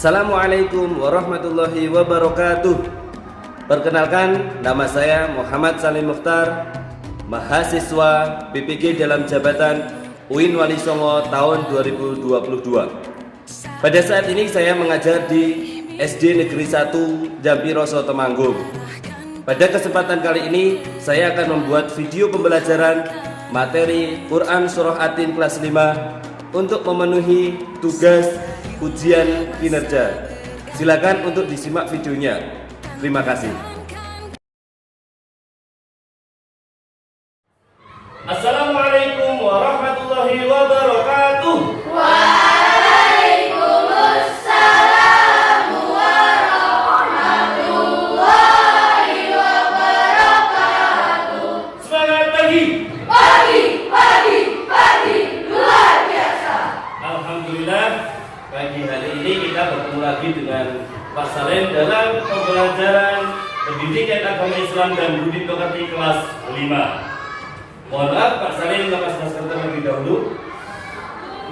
Assalamualaikum warahmatullahi wabarakatuh. Perkenalkan, nama saya Muhammad Salim Mukhtar, mahasiswa BPG dalam jabatan UIN Wali Songo tahun 2022. Pada saat ini saya mengajar di SD Negeri 1 Jampi Roso Temanggung. Pada kesempatan kali ini saya akan membuat video pembelajaran materi Quran Surah At-Tin kelas 5 untuk memenuhi tugas ujian kinerja. Silakan untuk disimak videonya. Terima kasih. Assalamualaikum warahmatullahi wabarakatuh. Waalaikumsalam warahmatullahi wabarakatuh. Semangat pagi. Pagi, luar biasa. Alhamdulillah, pagi hari ini kita bertemu lagi dengan Pak Salim dalam pembelajaran Pendidikan Agama Islam dan Budi Pekerti kelas 5. Mohon maaf Pak Salim, lepas masker terlebih dahulu.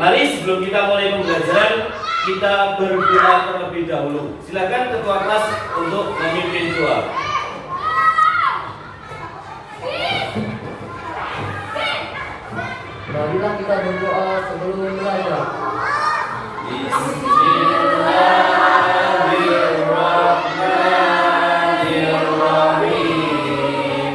Mari sebelum kita mulai pembelajaran, kita berdoa terlebih dahulu. Silakan ketua kelas untuk memimpin doa. Marilah kita berdoa sebelum belajar. Bismillahirrahmanirrahim.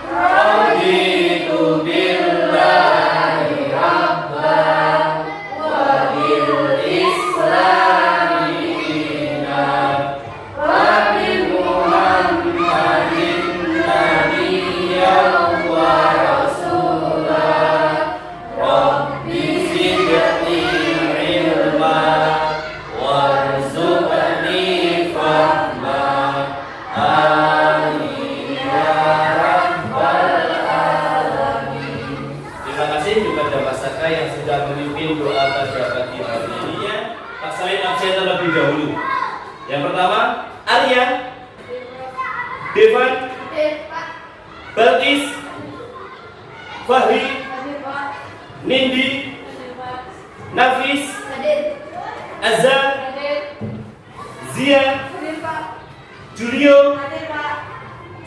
Raditu billahi rabban wa bil islami dinan wa bi Muhammadin nabiyyan wa rasulah. Rabbi zidni ilma warzuqni fahma. Amin ya rabbal alamin. Terima kasih kepada Pak Saka yang sudah memimpin doa pada pagi hari ini ya. Pak Salim absen terlebih dahulu. Yang pertama, Arya, Devan, Balkis, Fahri, Nindi, Nafis, Azhar, Zia, Julio,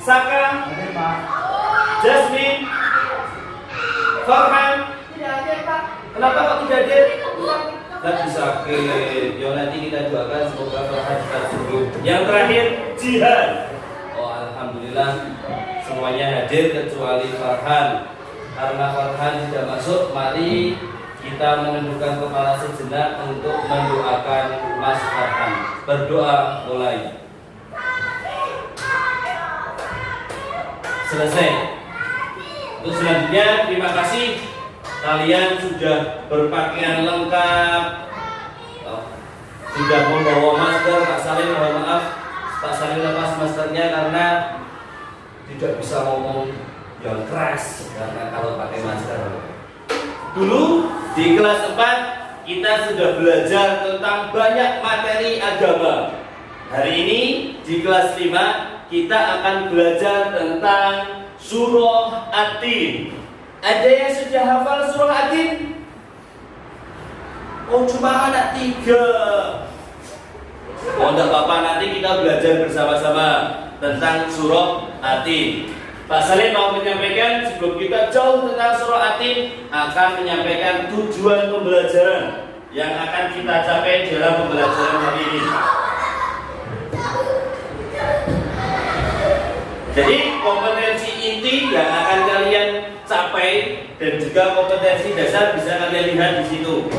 Saka, Jasmine, Farhan. Kenapa kok tidak hadir? Lagi sakit. Ya nanti kita doakan semoga Farhan cepat sembuh. Yang terakhir, Jihan. Oh alhamdulillah semuanya hadir kecuali Farhan. Karena Farhan tidak masuk, mari kita menundukkan kepala sejenak untuk mendoakan Mas Farhan. Berdoa mulai. Selesai. Untuk selanjutnya, terima kasih kalian sudah berpakaian lengkap, sudah membawa masker. Pak Salim mohon maaf, Pak Salim lepas maskernya karena tidak bisa ngomong yang keras karena kalau pakai masker. Dulu di kelas 4 kita sudah belajar tentang banyak materi agama. Hari ini di kelas 5 kita akan belajar tentang surah At-Tin. Ada yang sudah hafal surah At-Tin? Oh cuma anak 3. Oh enggak apa-apa, nanti kita belajar bersama-sama tentang surah At-Tin. Pak Salim mau menyampaikan sebelum kita jauh tentang surah At-Tin, akan menyampaikan tujuan pembelajaran yang akan kita capai dalam pembelajaran hari ini. Jadi kompetensi inti yang akan kalian capai dan juga kompetensi dasar bisa kalian lihat di situ.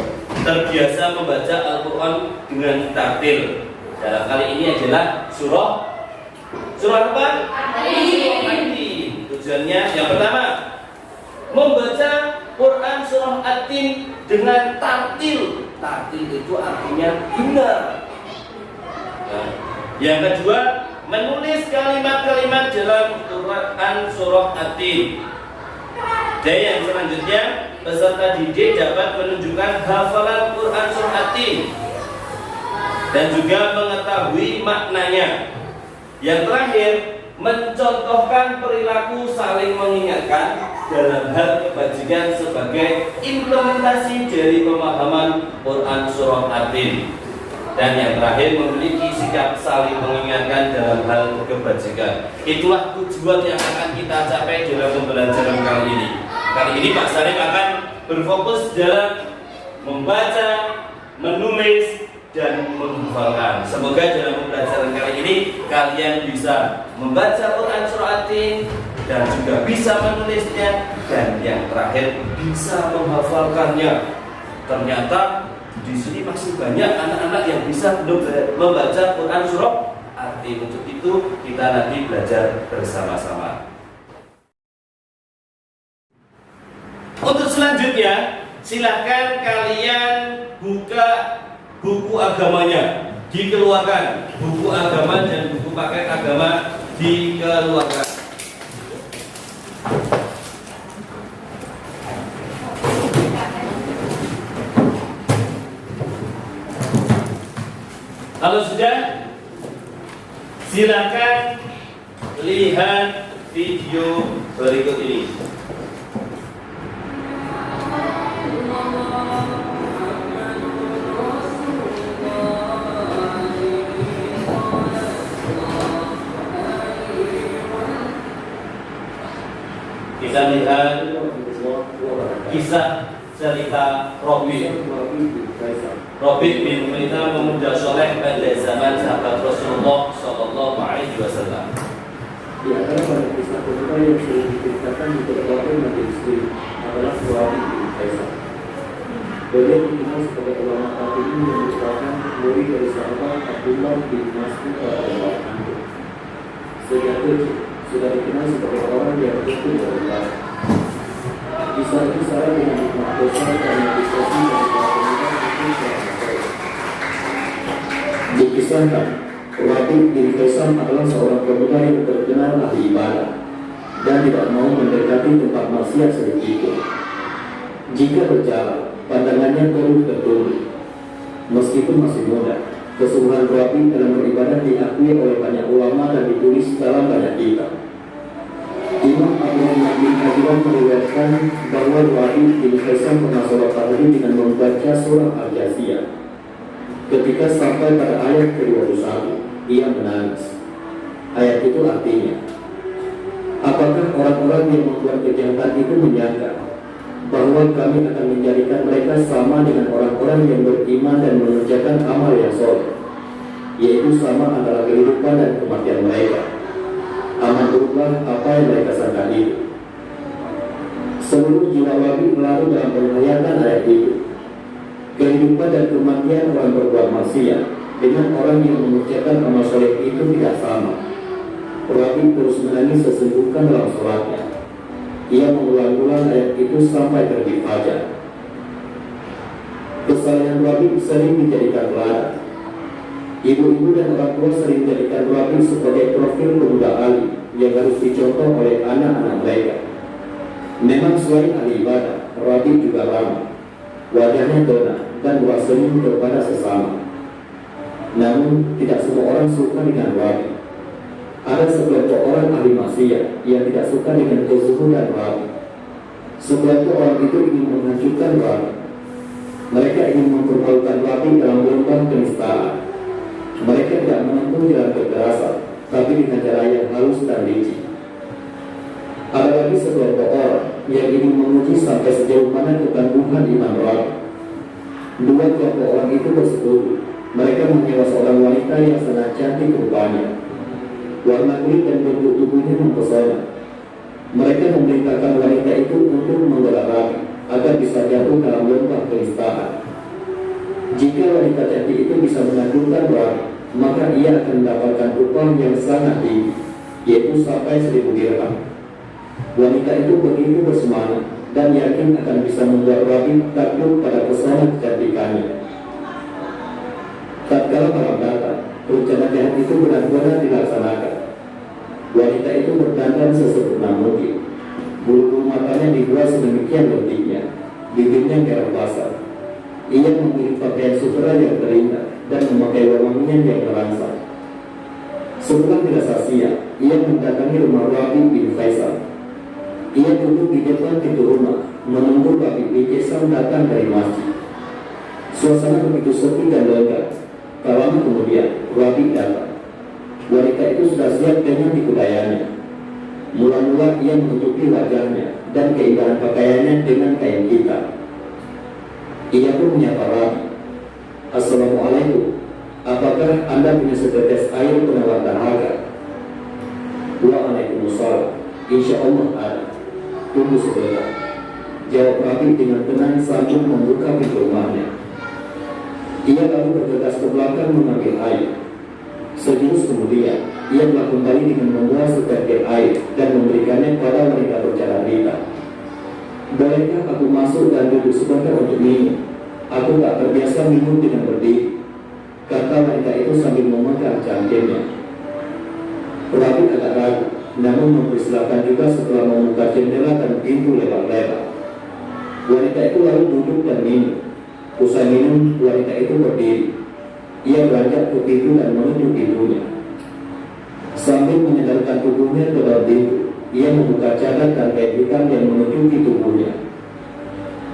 Terbiasa membaca Al-Quran dengan tartil. Dalam kali ini adalah surah apa? At-Tin. Tujuannya yang pertama, membaca Quran surah At-Tin dengan tartil. Tartil itu artinya benar. Nah, yang kedua, menulis kalimat-kalimat dalam Quran surah At-Tin. Dan yang selanjutnya, peserta didik dapat menunjukkan hafalan Quran surah At-Tin dan juga mengetahui maknanya. Yang terakhir, mencontohkan perilaku saling mengingatkan dalam hal kebajikan sebagai implementasi dari pemahaman Quran surah At-Tin. Dan yang terakhir, memiliki sikap saling mengingatkan dalam hal kebajikan. Itulah tujuan yang akan kita capai dalam pembelajaran kali ini. Kali ini Pak Sarif akan berfokus dalam membaca, menulis, dan menghafalkan. Semoga dalam pembelajaran kali ini kalian bisa membaca Quran surah At-Tin dan juga bisa menulisnya, dan yang terakhir bisa menghafalkannya. Ternyata di sini masih banyak anak-anak yang bisa membaca Quran surah At-Tin. Untuk itu kita nanti belajar bersama-sama. Untuk selanjutnya, silahkan kalian buka buku agamanya, dikeluarkan. Buku agama dan buku paket agama dikeluarkan. Kalau sudah, silakan lihat video berikut ini. Kita lihat kisah cerita Rabi' bin Umayyah, pemuda soleh pada zaman sahabat Rasulullah Shallallahu Alaihi Wasallam. Di antara pada kisah pemuda yang sering diceritakan di berbagai majelis ilmu adalah Rabi' bin Umayyah. Beliau dikenal sebagai ulama tabi'in yang merupakan murid dari sahabat Abdullah bin Mas'ud radhiyallahu anhu. Sejak kecil sudah dikenal sebagai orang yang betul berilmu. Kisah ini syarat dengan hikmah besar karena diskusi dari para pemuda itu yang berbeda. Dikisahkan, Rabi' bin Umayyah adalah seorang pemuda yang terkenal ahli ibadah dan tidak mau mendekati tempat maksiat sedikitpun. Jika berjalan, pandangannya terus tertuju. Meskipun masih muda, kesungguhan Rabi' dalam beribadah diakui oleh banyak ulama dan ditulis dalam banyak kitab. Imam Abu Muhammad bin Hajjaj meriwayatkan bahwa Rabi' bin Umayyah pernah sholat tahajud dengan membaca surah Al-Jasiyah. Ketika sampai pada ayat ke-21, ia menangis. Ayat itu artinya, apakah orang-orang yang membuat kejahatan itu menyangka bahwa kami akan menjadikan mereka sama dengan orang-orang yang beriman dan mengerjakan amal yang soleh, yaitu sama antara kehidupan dan kematian mereka. Aman berubah apa yang mereka sangka itu. Seluruh jiwa Rabi' melarut dalam penghayatan ayat itu. Kehidupan dan kematian orang berbuat maksiat dengan orang yang mengerjakan amal soleh itu tidak sama. Rabi' terus menangis sesungguhkan dalam sholatnya. Ia mengulang-ulang ayat itu sampai terbit fajar. Kesalahan Rabi' sering dijadikan teladan. Ibu-ibu dan orang tua sering menjadikan Rabi' sebagai profil pemuda alim yang harus dicontoh oleh anak-anak mereka. Memang selain ahli ibadah, Rabi' juga ramah. Wajahnya dona dan buat senyum kepada sesama. Namun tidak semua orang suka dengan Rabi'. Ada sekelompok orang ahli maksiat yang tidak suka dengan kezuhudan Rabi'. Sekelompok orang itu ingin menghancurkan Rabi'. Mereka ingin mempermalukan Rabi' dalam lembah kenistaan. Mereka tidak menempuh jalan kekerasan, tapi dengan cara yang halus dan licin. Ada lagi sekelompok orang yang ingin menguji sampai sejauh mana ketangguhan iman Rabi'. Dua kelompok orang itu bersekutu. Mereka menyewa seorang wanita yang sangat cantik rupanya. Warna kulit dan bentuk tubuhnya mempesona. Mereka memerintahkan wanita itu untuk membela Rabi' agar bisa jatuh dalam lembah kenistaan. Jika wanita cantik itu bisa mengagumkan Rabi', maka ia akan mendapatkan upah yang sangat tinggi, yaitu sampai 1000 dirham. Wanita itu begitu bersemangat dan yakin akan bisa membuat Rabi' takjub pada pesona kecantikannya. Tatkala malam datang, rencana jahat itu benar-benar dilaksanakan. Wanita itu berdandan sesempurna mungkin. Bulu-bulu matanya dibuat sedemikian lentiknya, bibirnya merah basah. Ia memilih pakaian sutera yang terindah dan memakai wewangian yang merangsang. Setelah dirasa siap, ia mendatangi rumah Rabi' bin Faisal. Ia duduk di depan pintu rumah, menunggu Rabi' bin Faisal datang dari masjid. Suasana begitu sepi dan lega. Tak lama kemudian, Rabi datang. Wanita itu sudah siap dengan tipu dayanya. Mula-mula ia menutupi wajahnya dan keindahan pakaiannya dengan kain hitam. Ia pun menyapa Rabi. Assalamualaikum. Apakah Anda punya setetes air penawar dahaga? Waalaikumsalam. Insya Allah ada. Tunggu sebentar, jawab Rabi dengan tenang sambil membuka pintu rumahnya. Ia lalu bergegas ke belakang mengambil air. Sejurus kemudian, ia telah kembali dengan membawa setetes air dan memberikannya pada wanita bercadar hitam. Bolehkah aku masuk dan duduk sebentar untuk minum? Aku tak terbiasa minum dengan berdiri, kata wanita itu sambil memegang cangkirnya. Rabi agak ragu, namun mempersilahkan juga setelah membuka jendela dan pintu lebar-lebar. Wanita itu lalu duduk dan minum. Usai minum, wanita itu berdiri. Ia beranjak ke pintu dan menuju pintunya. Sambil menyandarkan tubuhnya ke dalam pintu, ia membuka cadar dan kain hitam yang menutupi tubuhnya.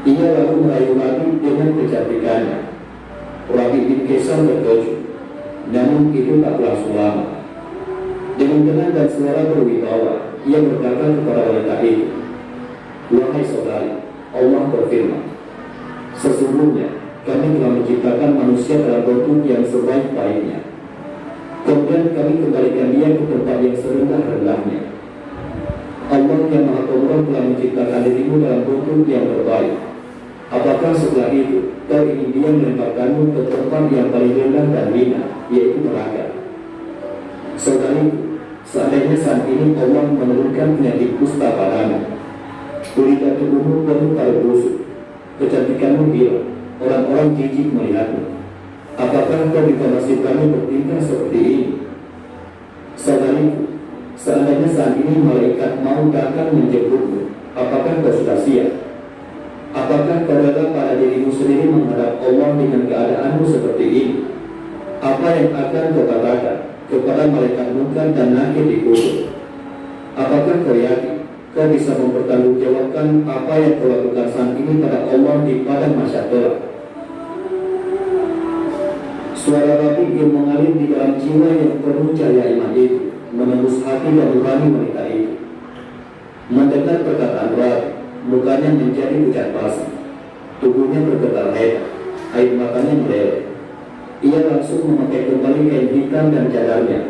Ia lalu merayu Rabi dengan kecantikannya. Rabi bin Kaisar terkejut, namun itu tak berlangsung lama. Dengan tenang dan suara berwibawa, ia berkata kepada wanita itu, "Wahai saudari, Allah berfirman, sesungguhnya kami telah menciptakan manusia dalam bentuk yang sebaik-baiknya. Kemudian kami kembalikan dia ke tempat yang serendah-rendahnya. Allah yang Maha Pemurah telah menciptakan dirimu dalam bentuk yang terbaik. Apakah setelah itu kau ingin dia melemparkanmu ke tempat yang paling rendah dan hina, yaitu neraka? Saudariku, seandainya saat ini Allah menurunkan penyakit kusta padamu, kulit tubuhmu penuh taruh busuk, kecantikanmu hilang, orang-orang jijik melihatmu, apakah kau masih kami bertingkah seperti ini? Saudariku, seandainya saat ini malaikat mau datang menjemputmu, apakah kau sudah siap? Apakah kau rela pada dirimu sendiri menghadap Allah dengan keadaanmu seperti ini? Apa yang akan kau katakan kepada malaikat munkar dan nakir di kubur? Apakah kau yakin kau bisa mempertanggungjawabkan apa yang kau lakukan saat ini pada Allah di padang mahsyar kelak? Suara Rabi yang mengalir di dalam jiwa yang penuh cahaya iman itu menembus hati dan nurani wanita itu. Mendengar perkataan Rabi, mukanya menjadi pucat pasi, tubuhnya bergetar hebat, air matanya meleleh. Ia langsung memakai kembali kain hitam dan cadarnya,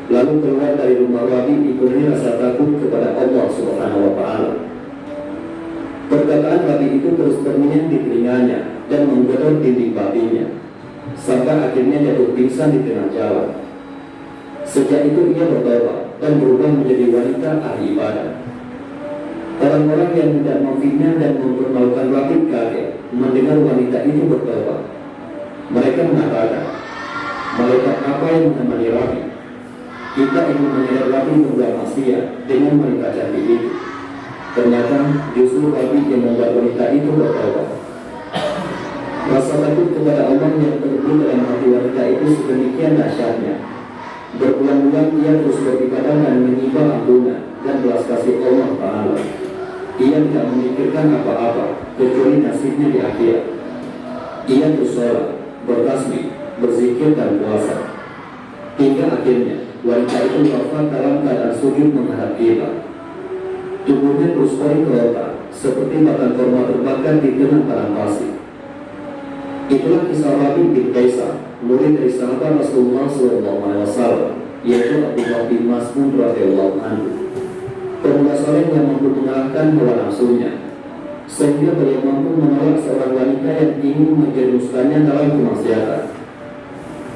lalu keluar dari rumah Rabi dipenuhi rasa takut kepada Allah Subhanahu wa Ta'ala. Perkataan Rabi itu terus terngiang di telinganya dan menggedor dinding batinnya, sampai akhirnya jatuh pingsan di tengah jalan. Sejak itu ia bertobat dan berubah menjadi wanita ahli ibadah. Orang-orang yang tidak memfitnah dan mempermalukan Rabi kaget mendengar wanita itu bertobat. Mereka mengatakan, malaikat apa yang menemani Rabi? Kita ingin menyeret Rabi berbuat maksiat dengan wanita cantik itu. Ternyata justru Rabi yang membuat wanita itu bertobat. Rasa takut kepada Allah yang terbentuk dalam hati wanita itu sedemikian dahsyatnya. Berbulan-bulan ia terus beribadah dan menyembah ampunan dan belas kasih Allah Ta'ala. Ia tidak memikirkan apa-apa kecuali nasibnya di akhirat. Ia terus sholat, bertasbih, berzikir dan puasa, hingga akhirnya wanita itu wafat dalam keadaan sujud menghadap kiblat. Tubuhnya terus ori kerotak seperti batang korma terbakar di tengah padang pasir. Itulah kisah Rabi bin Kaisar, murid dari sahabat Rasulullah SAW, yaitu Abdullah bin Mas'ud radhiyallahu anhu. Pemuda soleh yang mampu mengalahkan hawa nafsunya, sehingga beliau mampu menolak seorang wanita yang ingin menjerumuskannya dalam kemaksiatan.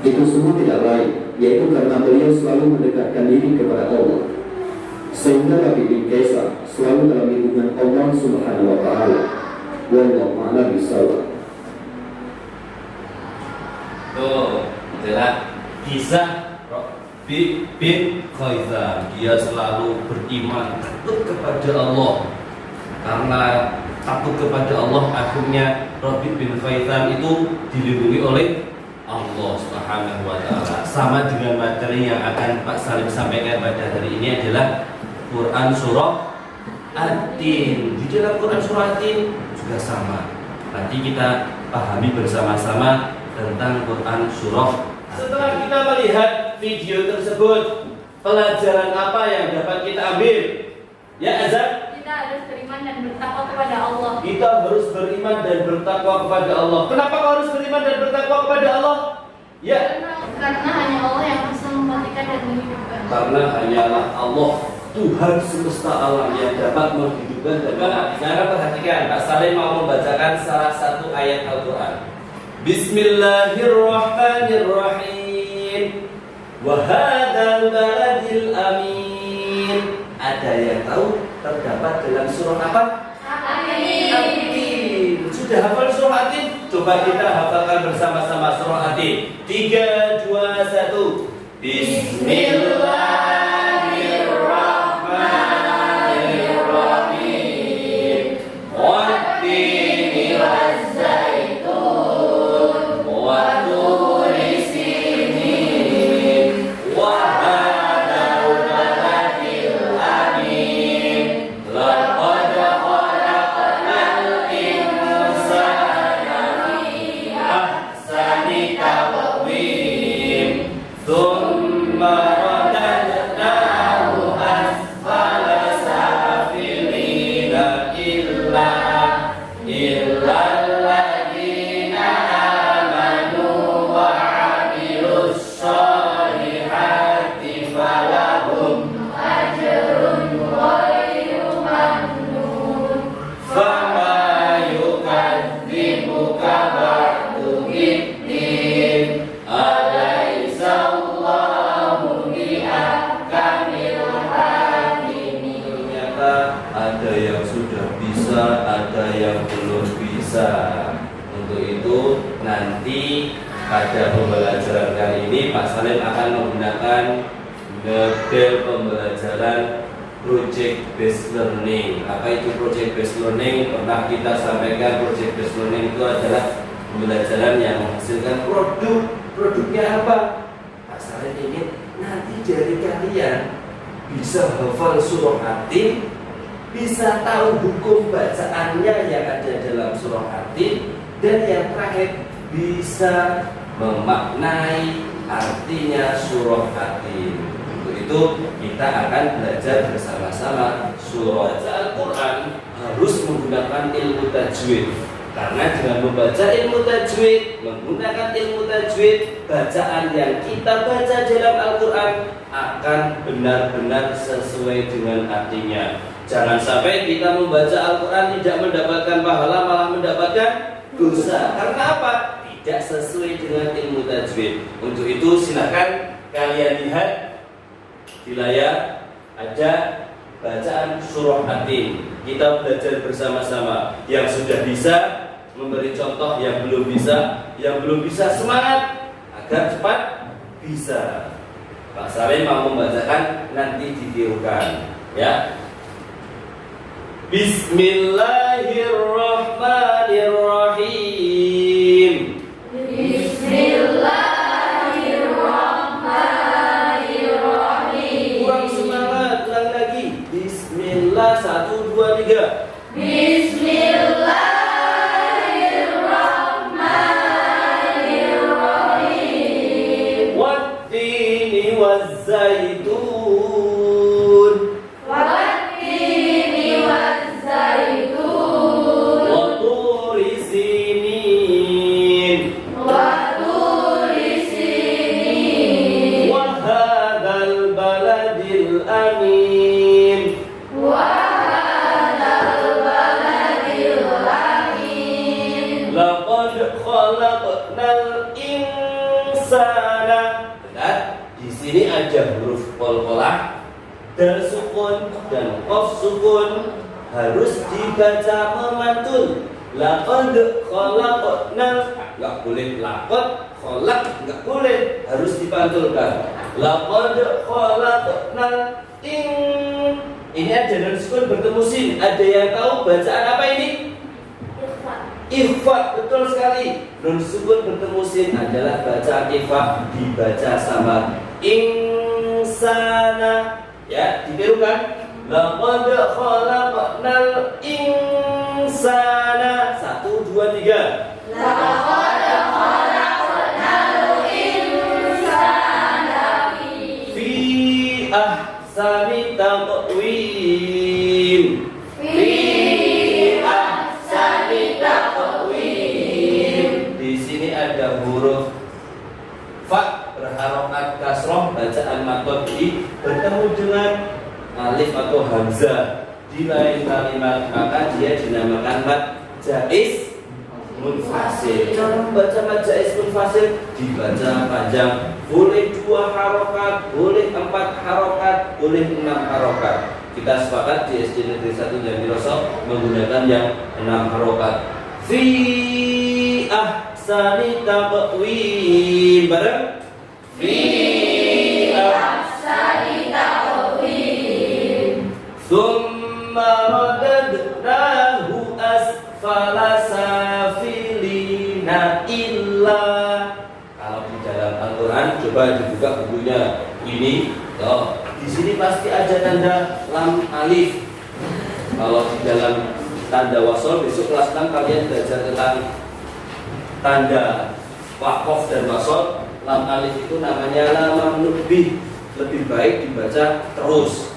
Itu semua tidak lain, yaitu karena beliau selalu mendekatkan diri kepada Allah, sehingga Rabi bin Kaisar selalu dalam lindungan Allah Subhanahu wa Ta'ala. Wallahu a'lam bishawab. Tuh, adalah kisah Rabi bin Kaisar. Dia selalu beriman, takut kepada Allah. Karena takut kepada Allah, akhirnya Rabi bin Kaisar itu dilindungi oleh Allah Subhanahu wa Ta'ala. Sama dengan materi yang akan Pak Salim sampaikan pada hari ini adalah Quran Surah At-Tin. Di dalam Quran Surah At-Tin juga sama. Nanti kita pahami bersama-sama tentang Quran Surah kita melihat video tersebut, pelajaran apa yang dapat kita ambil? Ya, Azan? Kita harus beriman dan bertakwa kepada Allah. Kita harus beriman dan bertakwa kepada Allah. Kenapa kau harus beriman dan bertakwa kepada Allah? Ya, Karena hanya Allah yang bisa mematikan dan menghidupkan. karena hanyalah Allah, Tuhan semesta alam, yang dapat menghidupkan dan mematikan. Sekarang perhatikan, Pak Salim mau membacakan salah satu ayat Al-Quran. Bismillahirrahmanirrahim. Wa hadzal baladil amin. Ada yang tahu terdapat dalam surah apa? Atin. Sudah hafal surah Atin? Coba kita hafalkan bersama-sama surah Atin. 3, 2, 1. Bismillahirrahmanirrahim. Wattini wazzaitun wa turi sinin wa hadzal baladil amin. Laqad khalaqnal insana fi ahsani taqwim. Thumma radadnahu asfala safilina illa alladhina amanu wa 'amilus sholihati falahum ajrun ghairu mamnun. Fama yukadzibuka ba'du biddin. Alaihissallahu bi'ahkamil hakimin. Ternyata ada yang sudah bisa, ada yang belum bisa. Untuk itu nanti pada pembelajaran kali ini Pak Salim akan menggunakan model pembelajaran project based learning. Apa itu project based learning? Pernah kita sampaikan project based learning itu adalah pembelajaran yang menghasilkan produk. Produknya apa? Pak Salim ingin nanti dari kalian bisa hafal surah Atin, bisa tahu hukum bacaannya yang ada dalam surah Atin, dan yang terakhir bisa memaknai artinya surah Atin. Untuk itu kita akan belajar bersama-sama surah Al-Quran harus menggunakan ilmu tajwid. Karena dengan membaca ilmu tajwid, menggunakan ilmu tajwid, bacaan yang kita baca dalam Al-Quran akan benar-benar sesuai dengan artinya. Jangan sampai kita membaca Al-Quran tidak mendapatkan pahala, malah mendapatkan dosa. Karena apa? Tidak sesuai dengan ilmu tajwid. Untuk itu silakan kalian lihat di layar ada bacaan surah Atin. Kita belajar bersama-sama. Yang sudah bisa memberi contoh, yang belum bisa semangat agar cepat bisa. Pak Salim mau membacakan, nanti ditirukan ya. Bismillahirrahmanirrahim. Bismillahirrahmanirrahim. Kurang semangat, ulang lagi. Bismillah, 1, 2, 3. Bismillahirrahmanirrahim. Wattini wazzaitun Wattini wazzaitun wa turi sinin wa turi sinin wa hadzal baladil amin. wa hadzal baladil amin. Laqad khalaqnal insana. Benar, di sini ada huruf qalqalah, dal sukun dan qaf sukun, harus dibaca memantul. Laqad khalaqnal, enggak boleh laqad khalaq, enggak boleh, harus dipantulkan. Laqad khalaqnal ini ada dal sukun bertemu sin. Ada yang tahu bacaan apa ini? Ikhfa, betul sekali. Nun sukun bertemu sin adalah bacaan ikhfa, dibaca sama insana. Ya, ditirukan. Laqad khalaqnal insana. 1, 2, 3. Laqad khalaqnal insana ahsani taqwim. Fi ahsani taqwim. Di sini ada huruf fa berharokat kasroh, bacaan matodi bertemu dengan alif atau hamzah di lain kalimat, maka dia dinamakan mad jaiz munfasil. Cara membaca mad jaiz munfasil dibaca panjang, boleh 2 harokat, boleh 4 harokat, boleh 6 harokat. Kita sepakat di SD Negeri 1 Jamiroso menggunakan yang 6 harokat. Fi ahsani taqwim. Bareng. Fi ahsani taqwim. Thumma radadnahu asfala safilina illa. Kalau di dalam Al-Quran coba dibuka bukunya ini. Di sini pasti ada tanda lam alif. Kalau di dalam tanda wasol, besok kelas 6 kalian belajar tentang tanda wakof dan wasol. Lam alif itu namanya lam mamnu bih, lebih baik dibaca terus.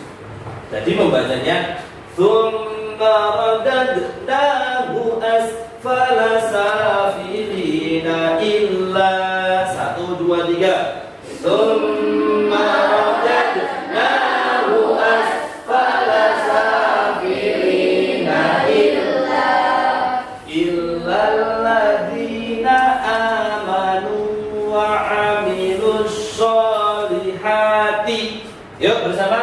Jadi membacanya tsumma radadnahu asfala safilina illa 1 2 3. Tsumma radadnahu asfala safilina illa alladzina amanu wa amilus solihati. Yuk bersama.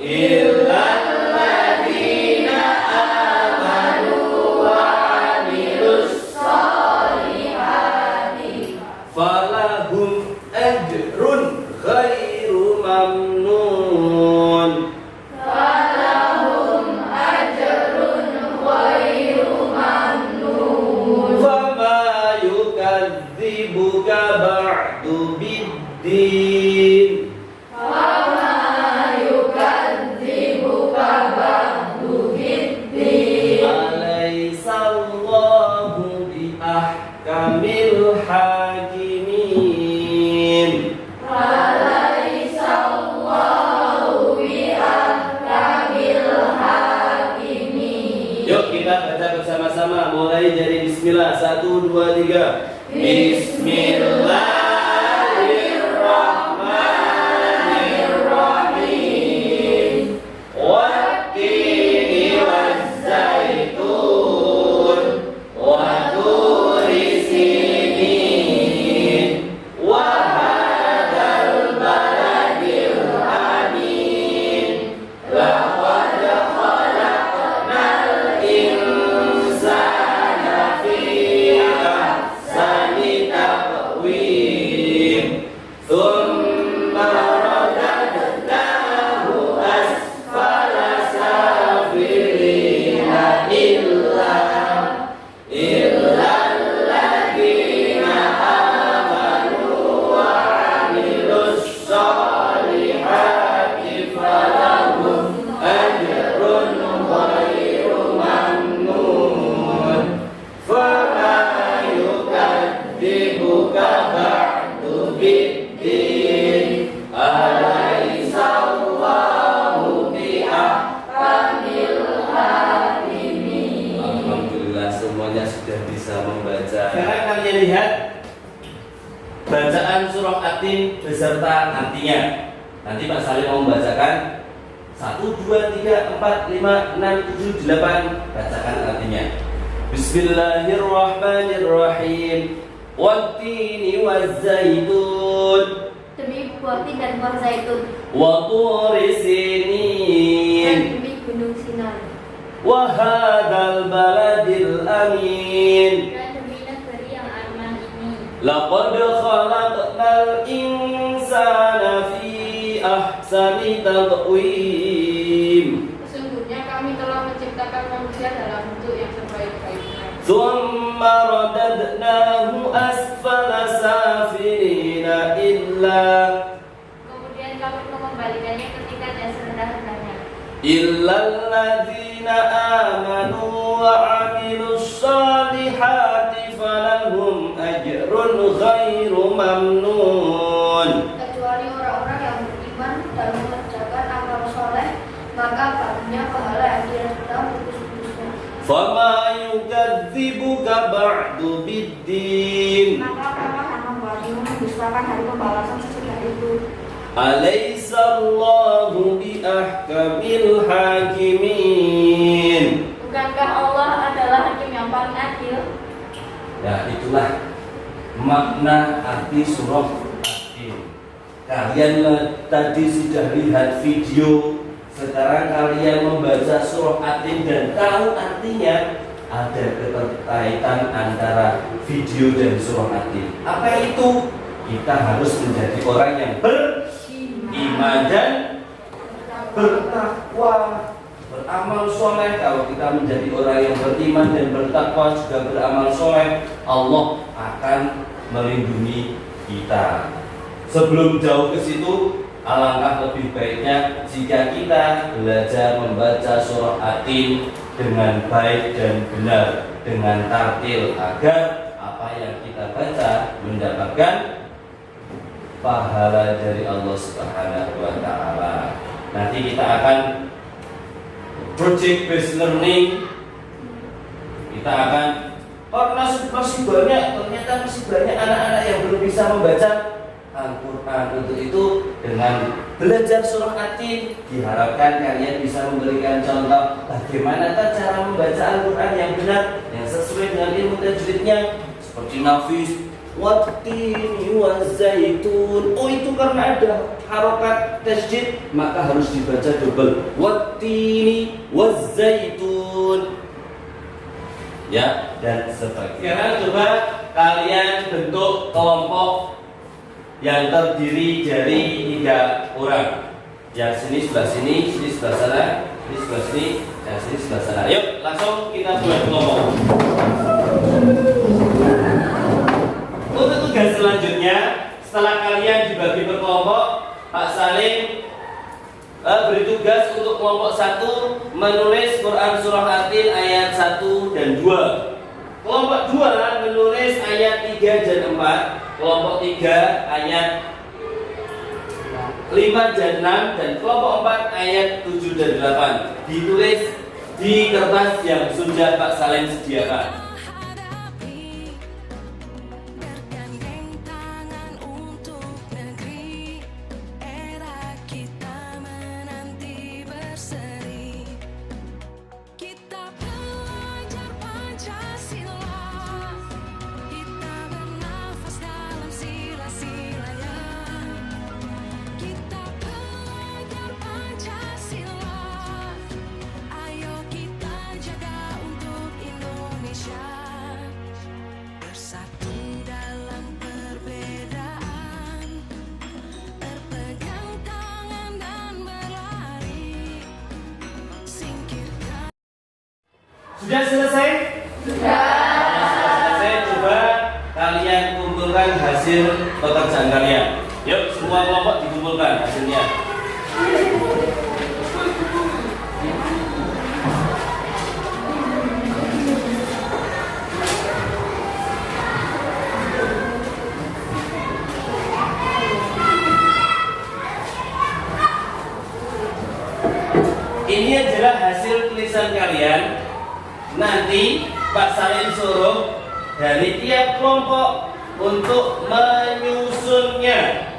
Illalladzina amanu wa amilus solihati falahum ajrun ghairu mamnun. Falahum ajrun ghairu mamnun. Fama yukadzibuka ba'du biddin. Alaihissallahu bi ahkamil hakimin. Alaihissallahu bi ahkamil hakimin. Yuk kita baca bersama-sama mulai dari bismillah 1 2 3. Bismillahirrahmanirrahim. Wattini wazzaitun wa turi sinin wa hadzal baladil amin. Laqad khalaqnal insana fi ahsani taqwim. Tsumma radadnahu asfala safilina illa alladzina amanu wa amilus solihati falahum ajrun ghairu mamnun. Fama yukadzibuka ba'du biddin. Alaihissallahu bi ahkamil hakimin. Alhamdulillah semuanya sudah bisa membaca. Sekarang kalian lihat bacaan surah At-Tin beserta artinya. Nanti Pak Salim mau membacakan 1 2 3 4 5 6 7 8. Bacakan artinya. Bismillahirrahmanirrahim. Wattini wazzaitun. Demi buah tin dan buah zaitun. Wa turi sinin. Dan demi gunung Sinai. Wa hadzal baladil amin. Dan demi negeri yang aman ini. Laqad khalaqnal insana fi ahsani taqwim. Sesungguhnya kami telah menciptakan manusia dalam bentuk yang sebaik-baiknya. Tsumma radadnahu asfala safilina illa Kemudian kami mengembalikannya ke tingkat yang serendah-rendahnya. illalladzina amanu wa amilus solihati falahum ajrun ghairu mamnun. Kecuali orang-orang yang beriman dan mengerjakan dunia, pahala akhirat kita putus-putusnya. Fama yukadzibuka ba'du biddin. Maka apa akan membuatmu mendustakan hari pembalasan sesudah itu? Alaysa Allahu bi ahkamil hakimin. Bukankah Allah adalah hakim yang paling adil? Ya, itulah makna arti surah At-Tin. Kalian tadi sudah lihat video. Sekarang kalian membaca surah At-Tin dan tahu artinya. Ada keterkaitan antara video dan surah At-Tin. Apa itu? Kita harus menjadi orang yang beriman dan bertakwa, beramal soleh. Kalau kita menjadi orang yang beriman dan bertakwa juga beramal soleh, Allah akan melindungi kita. Sebelum jauh ke situ, alangkah lebih baiknya jika kita belajar membaca surah At-Tin dengan baik dan benar, dengan tartil, agar apa yang kita baca mendapatkan pahala dari Allah Subhanahu wa taala. Nanti kita akan project based learning. Kita akan karena masih banyak, ternyata masih banyak anak-anak yang belum bisa membaca Al-Quran. Untuk itu dengan belajar surah At-Tin diharapkan kalian bisa memberikan contoh bagaimana cara membaca Al-Quran yang benar, yang sesuai dengan ilmu tajwidnya, seperti nafis, wattini wazaitun. Oh, itu karena ada harokat tasydid maka harus dibaca double, wattini wazaitun. Ya, dan sebagainya. Sekarang coba kalian bentuk kelompok yang terdiri dari 3 orang. Yang sini sebelah sini, sini sebelah sana, ini sebelah sini, yang sini sebelah sana. Yuk, langsung kita buat kelompok. Untuk tugas selanjutnya, setelah kalian dibagi berkelompok, Pak Salim beri tugas untuk kelompok 1 menulis Quran surah At-Tin ayat 1 dan 2. Kelompok 2 menulis ayat 3 dan 4. Kelompok 3 ayat 5 dan 6, dan kelompok 4 ayat 7 dan 8. Ditulis di kertas yang sudah Pak Salim sediakan. Sudah selesai? Sudah selesai. Coba kalian kumpulkan hasil pekerjaan kalian. Yuk, semua kelompok dikumpulkan hasilnya. Ini adalah hasil tulisan kalian. Nanti Pak Salim suruh dari tiap kelompok untuk menyusunnya.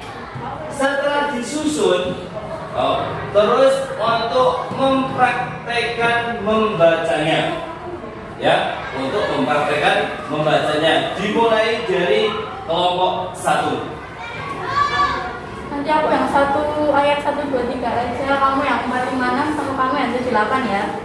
Setelah disusun, terus untuk mempraktekkan membacanya. Ya, untuk mempraktekkan membacanya dimulai dari kelompok 1. Nanti aku yang 1 ayat 1, 2, 3 aja, kamu yang 4, 5, 6, sama kamu yang 7, 8 ya.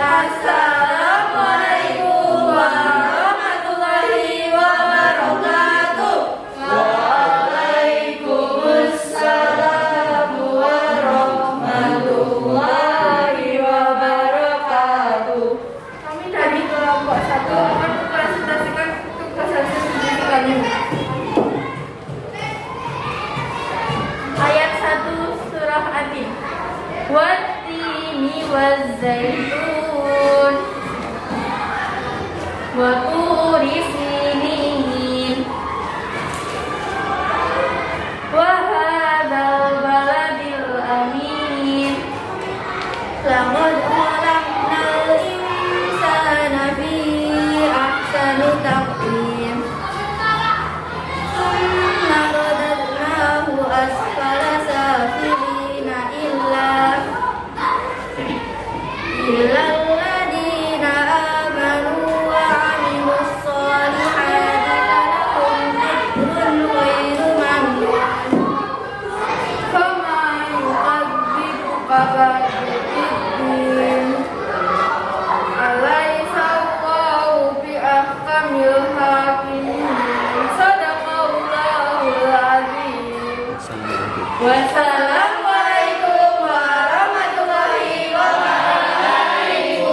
Assalamualaikum warahmatullahi wabarakatuh. Waalaikumsalam warahmatullahi wabarakatuh. Kami dari kelompok 1 akan mempresentasikan tugas hasil studi kami. Ayat 1 surah At-Tin. Wattini wazaitun. Wassalamualaikum warahmatullahi wabarakatuh.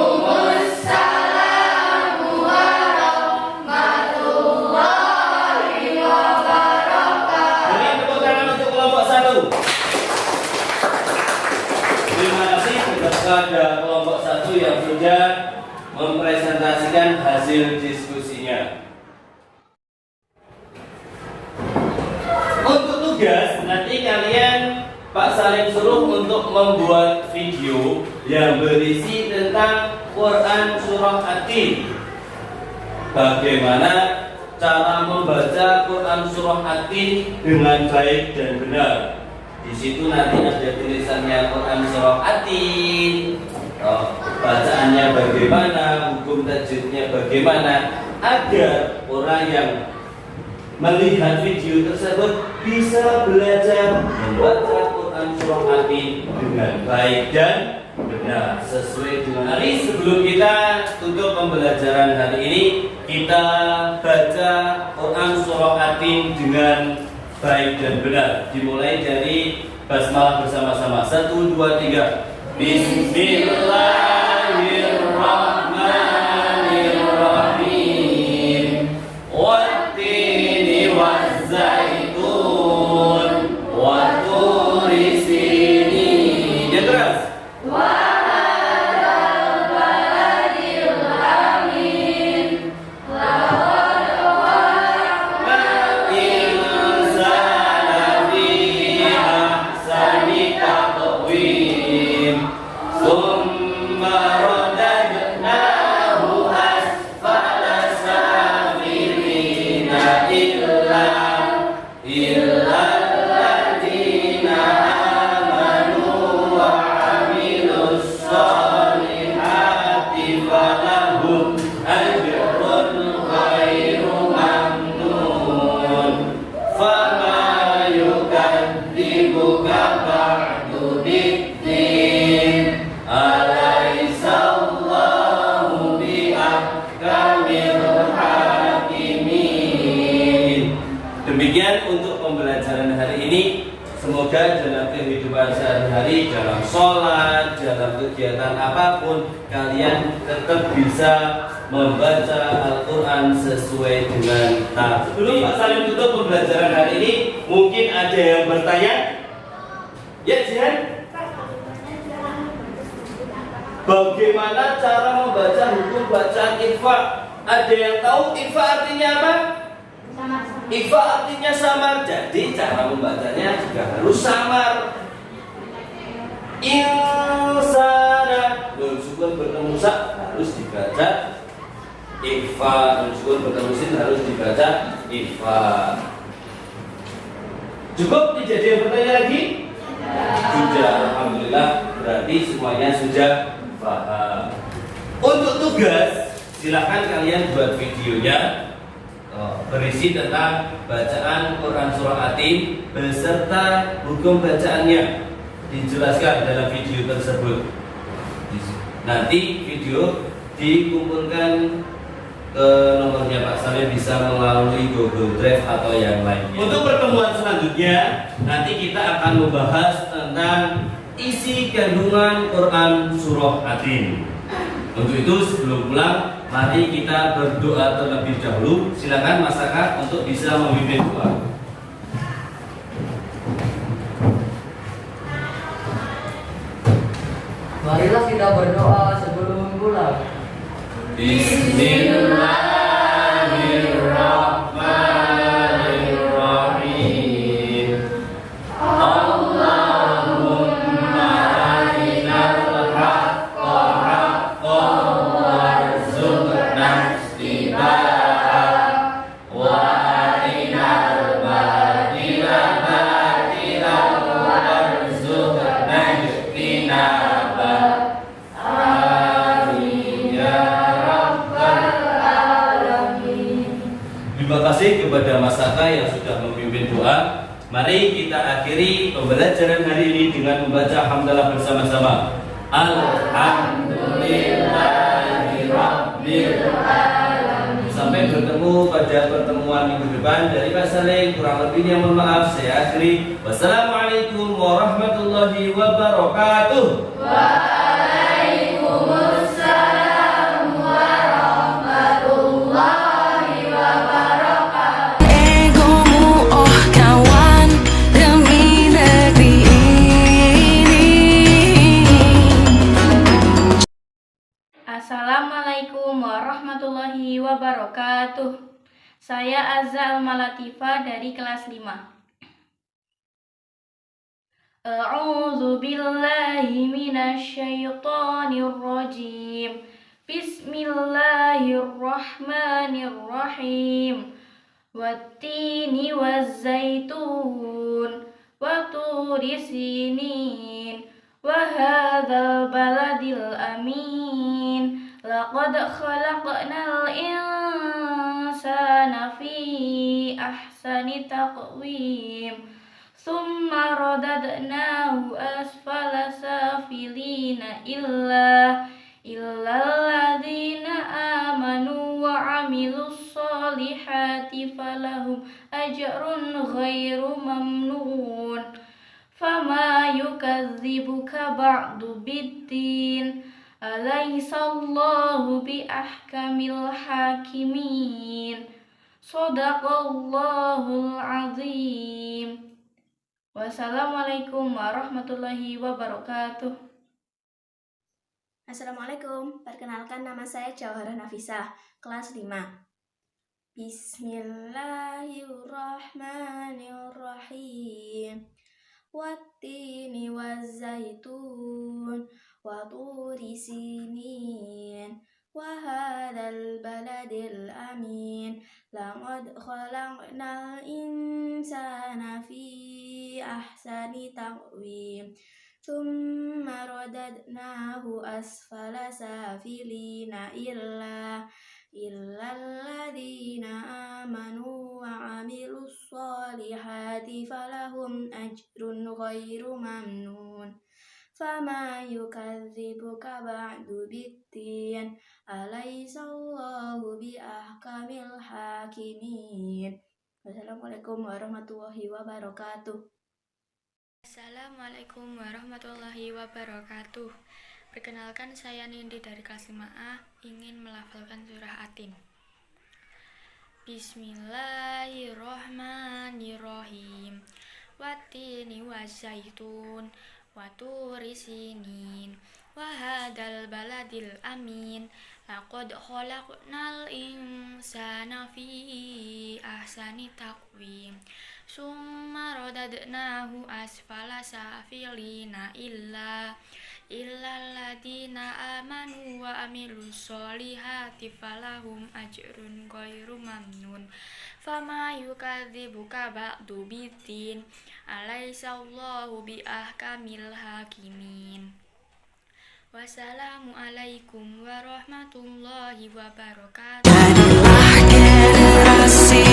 Beri tepuk tangan untuk kelompok 1. Terima kasih kepada kelompok 1 yang sudah mempresentasikan hasil diskusinya. Untuk tugas, nanti kalian Pak Salim suruh untuk membuat video yang berisi tentang Quran Surah At-Tin. Bagaimana cara membaca Quran Surah At-Tin dengan baik dan benar. Di situ nanti ada tulisannya Quran Surah At-Tin. Bacaannya bagaimana, hukum tajwidnya bagaimana, agar orang yang melihat video tersebut bisa belajar membaca Quran Surah At-Tin dengan baik dan benar sesuai dengan hari. Sebelum kita tutup pembelajaran hari ini, kita baca Quran Surah At-Tin dengan baik dan benar. Dimulai dari basmalah bersama-sama. 1, 2, 3. Bismillahirrahmanirrahim. Wattini wazzaitun wa turi sinin. Ya terus. Demikian untuk pembelajaran hari ini. Semoga dalam kehidupan sehari-hari, dalam sholat, dalam kegiatan apapun, kalian tetap bisa membaca Al-Quran sesuai dengan tahap. Sebelum Pak Salim tutup pembelajaran hari ini, mungkin ada yang bertanya. Ya, Jihan? Bagaimana cara membaca hukum bacaan ikhfa? Ada yang tahu ikhfa artinya apa? Ikhfa artinya samar, jadi cara membacanya juga harus samar. Insana, nun sukun bertemu sa harus dibaca ikhfa, nun sukun bertemu sin harus dibaca ikhfa. Cukup? Tidak ada yang bertanya lagi? Sudah, alhamdulillah, berarti semuanya sudah paham. Untuk tugas, silakan kalian buat videonya. Berisi tentang bacaan Quran Surah At-Tin beserta hukum bacaannya, dijelaskan dalam video tersebut. Nanti video dikumpulkan ke nomornya Pak Salim, bisa melalui Google Drive atau yang lainnya. Untuk pertemuan selanjutnya, nanti kita akan membahas tentang isi kandungan Quran Surah At-Tin. Untuk itu sebelum pulang, mari kita berdoa terlebih dahulu. Silakan Mas Saka untuk bisa memimpin doa. Marilah kita berdoa sebelum pulang. Bismillahirrahmanirrahim. Allahumma arinal haqqa haqqan warzuqna ittiba'ah wa arinal batila batilan warzuqna ijtinabah. Amin ya rabbal alamin. Terima kasih kepada Mas Saka yang sudah memimpin doa. Mari kita akhiri pembelajaran hari ini dengan membaca hamdalah bersama-sama. Alhamdulillahi rabbil alamin. Sampai Sampai bertemu pada pertemuan minggu depan. Dari Pak Salim, kurang lebihnya mohon maaf, saya akhiri. Wassalamualaikum warahmatullahi wabarakatuh. Waalaikumsalam warahmatullahi wabarakatuh. Egomu oh kawan demi negeri ini. Assalamualaikum warahmatullahi wabarakatuh. Saya Azza Al-Malatifah dari kelas 5. A'udzu billahi minasyaitonir rajim. Bismillahirrahmanirrahim. Wattini wazzaitun wa turi sinin wa hadzal baladil amin. Laqad khalaqnal insana fi ahsani taqwim. Summa radadnahu asfala safilina illa alladzina amanu wa amilus solihati falahum ajrun ghairu mamnun. Fama yukadzibuka ba'du biddin. Alaihissallahu bi ahkamil hakimin. Shadaqallahul azim. Wassalamualaikum warahmatullahi wabarakatuh. Assalamualaikum, perkenalkan nama saya Jauharah Nafisah, kelas 5. Bismillahirrahmanirrahim. Wattini wazzaitun wa turi sinin wa hadzal baladil amin. Laqad khalaqnal insana fi ahsani taqwim. Summa radadnahu asfala safilina illa alladzina amanu wa amilus solihati falahum ajrun ghairu mamnun. Fama yukadzibuka ba'du biddin. Alaihissallahu bi ahkamil hakimin. Wassalamualaikum warahmatullahi wabarakatuh. Assalamualaikum warahmatullahi wabarakatuh. Perkenalkan, saya Nindi dari kelas 5A ingin melafalkan surah Atin. Bismillahirrahmanirrahim. Wattini wazzaitun wa turi sinin wa hadzal baladil amin. Laqad khalaqnal insana fi ahsani taqwim. Summa radadnahu asfala safilina illa alladzina amanu wa amilus solihati falahum ajrun ghairu mamnun. Fama yukadzibuka ba'du biddin. Alaihissallahu bi ahkamil hakimin. Wassalamualaikum warahmatullahi wabarakatuh. Jadilah generasi